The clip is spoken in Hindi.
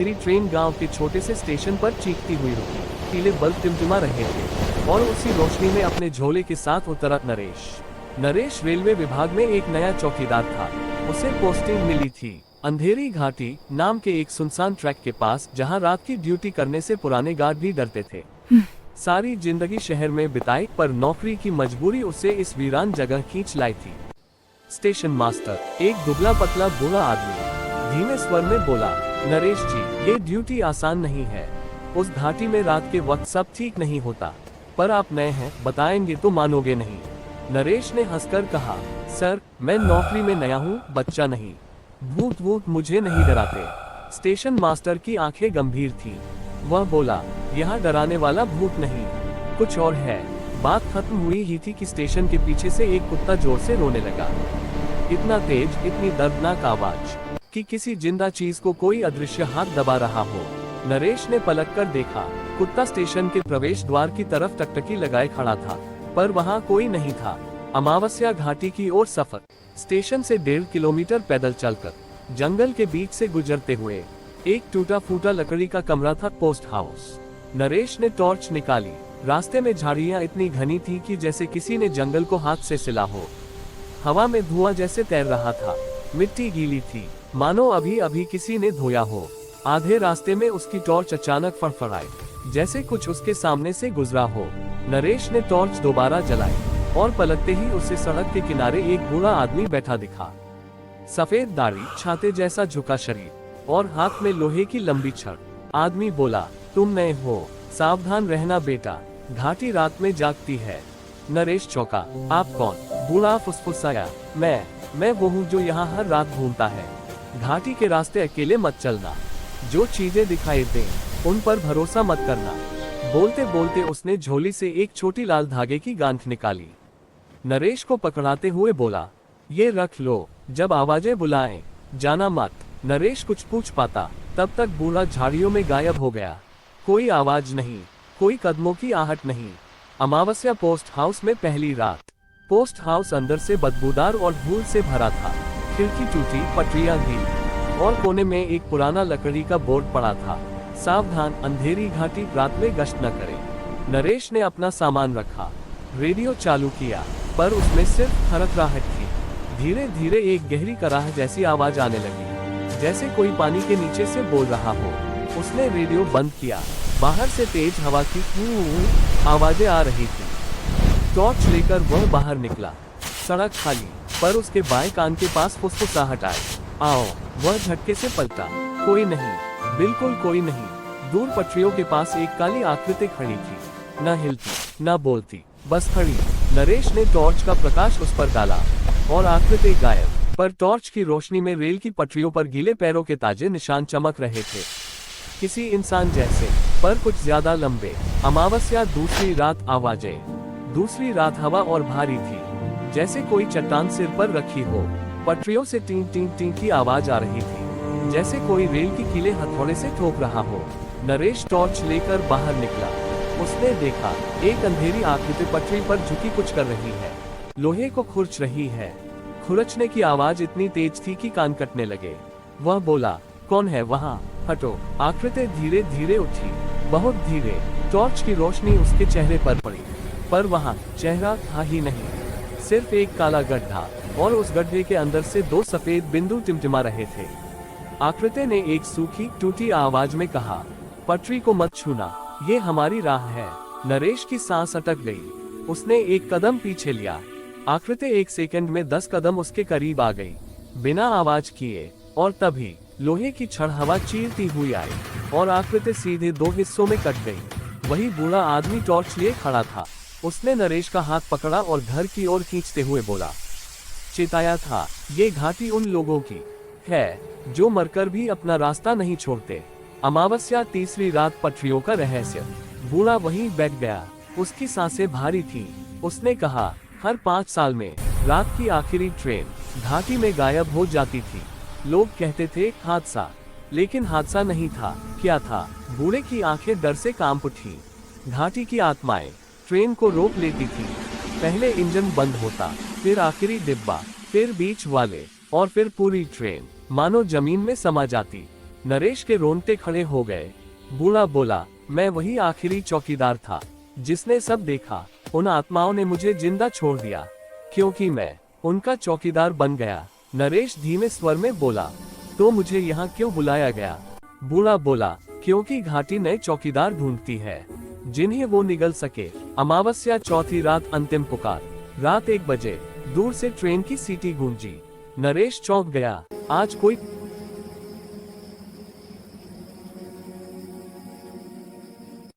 मेरी ट्रेन गांव के छोटे से स्टेशन पर चीखती हुई रुकी। पीले बल्ब टिमटिमा रहे थे और उसी रोशनी में अपने झोले के साथ उतरा नरेश। नरेश रेलवे विभाग में एक नया चौकीदार था। उसे पोस्टिंग मिली थी अंधेरी घाटी नाम के एक सुनसान ट्रैक के पास, जहां रात की ड्यूटी करने से पुराने गार्ड भी डरते थे। सारी जिंदगी शहर में बिताई, पर नौकरी की मजबूरी उसे इस वीरान जगह खींच लाई थी। स्टेशन मास्टर, एक दुबला पतला बूढ़ा आदमी, धीमे स्वर में बोला, नरेश जी, ये ड्यूटी आसान नहीं है। उस घाटी में रात के वक्त सब ठीक नहीं होता, पर आप नए हैं, बताएंगे तो मानोगे नहीं। नरेश ने हंसकर कहा, सर, मैं नौकरी में नया हूँ, बच्चा नहीं। भूत वूत मुझे नहीं डराते। स्टेशन मास्टर की आंखें गंभीर थीं। वह बोला, यहाँ डराने वाला भूत नहीं, कुछ और है। बात खत्म हुई ही थी कि स्टेशन के पीछे से एक कुत्ता जोर से रोने लगा। इतना तेज, इतनी दर्दनाक आवाज कि किसी जिंदा चीज को कोई अदृश्य हाथ दबा रहा हो। नरेश ने पलट कर देखा। कुत्ता स्टेशन के प्रवेश द्वार की तरफ टकटकी लगाए खड़ा था, पर वहाँ कोई नहीं था। अमावस्या घाटी की ओर सफर। स्टेशन से 1.5 किलोमीटर पैदल चलकर, जंगल के बीच से गुजरते हुए, एक टूटा फूटा लकड़ी का कमरा था, पोस्ट हाउस। नरेश ने टॉर्च निकाली। रास्ते में झाड़ियां इतनी घनी थी कि जैसे किसी ने जंगल को हाथ से सिला हो। हवा में धुआं जैसे तैर रहा था। मिट्टी गीली थी, मानो अभी अभी किसी ने धोया हो। आधे रास्ते में उसकी टॉर्च अचानक फड़फड़ाई, जैसे कुछ उसके सामने से गुजरा हो। नरेश ने टॉर्च दोबारा जलाई और पलटते ही उसे सड़क के किनारे एक बूढ़ा आदमी बैठा दिखा। सफेद दाढ़ी, छाते जैसा झुका शरीर और हाथ में लोहे की लंबी छड़। आदमी बोला, तुम नए हो, सावधान रहना बेटा, घाटी रात में जागती है। नरेश चौंका। आप कौन? बूढ़ा फुसफुसाया, मैं वो हूँ जो यहाँ हर रात घूमता है। घाटी के रास्ते अकेले मत चलना, जो चीजें दिखाई दें उन पर भरोसा मत करना। बोलते बोलते उसने झोली से एक छोटी लाल धागे की गांठ निकाली। नरेश को पकड़ाते हुए बोला, ये रख लो, जब आवाजें बुलाएं जाना मत। नरेश कुछ पूछ पाता, तब तक बूढ़ा झाड़ियों में गायब हो गया। कोई आवाज नहीं, कोई कदमों की आहट नहीं। अमावस्या पोस्ट हाउस में पहली रात। पोस्ट हाउस अंदर से बदबूदार और धूल से भरा था। खिड़की टूटी, पटरियां गीली और कोने में एक पुराना लकड़ी का बोर्ड पड़ा था, सावधान, अंधेरी घाटी रात में गश्त न करे। नरेश ने अपना सामान रखा, रेडियो चालू किया, पर उसमें सिर्फ खरखराहट थी। धीरे धीरे एक गहरी कराह जैसी आवाज आने लगी, जैसे कोई पानी के नीचे से बोल रहा हो। उसने रेडियो बंद किया। बाहर से तेज हवा की आवाजें आ रही थी। टॉर्च लेकर वह बाहर निकला। सड़क खाली, पर उसके बाएं कान के पास फुसफुसाहट आई। आओ। वह झटके से पलटा। कोई नहीं, बिल्कुल कोई नहीं। दूर पटरियों के पास एक काली आकृति खड़ी थी, न हिलती न बोलती, बस खड़ी। नरेश ने टॉर्च का प्रकाश उस पर डाला और आकृति गायब, पर टॉर्च की रोशनी में रेल की पटरियों पर गीले पैरों के ताजे निशान चमक रहे थे, किसी इंसान जैसे, पर कुछ ज्यादा लंबे। अमावस्या दूसरी रात। आवाजें। दूसरी रात हवा और भारी थी, जैसे कोई चट्टान सिर पर रखी हो। पटरियों से टीं टीं टीं की आवाज आ रही थी, जैसे कोई रेल की कीलें हथौड़े से ठोक रहा हो। नरेश टॉर्च लेकर बाहर निकला। उसने देखा, एक अंधेरी आकृति पटरी पर झुकी कुछ कर रही है, लोहे को खुरच रही है। खुरचने की आवाज इतनी तेज थी कि कान कटने लगे। वह बोला, कौन है वहाँ? हटो। आकृति धीरे धीरे उठी, बहुत धीरे। टॉर्च की रोशनी उसके चेहरे पर पड़ी, पर वहाँ चेहरा था ही नहीं, सिर्फ एक काला गड्ढा, और उस गड्ढे के अंदर से 2 सफेद बिंदु टिमटिमा रहे थे। आकृति ने एक सूखी टूटी आवाज में कहा, पटरी को मत छूना, ये हमारी राह है। नरेश की सांस अटक गई। उसने एक कदम पीछे लिया। आकृति 1 सेकंड में 10 कदम उसके करीब आ गई, बिना आवाज किए, और तभी लोहे की छड़ हवा चीरती हुई आई और आकृति सीधे 2 हिस्सों में कट गई। वही बूढ़ा आदमी टॉर्च लिए खड़ा था। उसने नरेश का हाथ पकड़ा और घर की ओर खींचते हुए बोला, चिताया था, ये घाटी उन लोगों की है जो मरकर भी अपना रास्ता नहीं छोड़ते। अमावस्या तीसरी रात। पटरियों का रहस्य। बूढ़ा वहीं बैठ गया। उसकी सांसें भारी थीं। उसने कहा, हर 5 साल में रात की आखिरी ट्रेन घाटी में गायब हो जाती थी। लोग कहते थे हादसा, लेकिन हादसा नहीं था। क्या था? बूढ़े की आंखें डर से कांप उठी। घाटी की आत्माएं ट्रेन को रोक लेती थी। पहले इंजन बंद होता, फिर आखिरी डिब्बा, फिर बीच वाले, और फिर पूरी ट्रेन मानो जमीन में समा जाती। नरेश के रोंगटे खड़े हो गए। बूढ़ा बोला, मैं वही आखिरी चौकीदार था जिसने सब देखा। उन आत्माओं ने मुझे जिंदा छोड़ दिया क्योंकि मैं उनका चौकीदार बन गया। नरेश धीमे स्वर में बोला, तो मुझे यहाँ क्यों बुलाया गया? बूढ़ा बोला, क्योंकि घाटी नए चौकीदार ढूंढती है जिन्हें वो निगल सके। अमावस्या, चौथी रात, अंतिम पुकार। रात 1 बजे दूर से ट्रेन की सीटी गूंजी। नरेश चौंक गया। आज कोई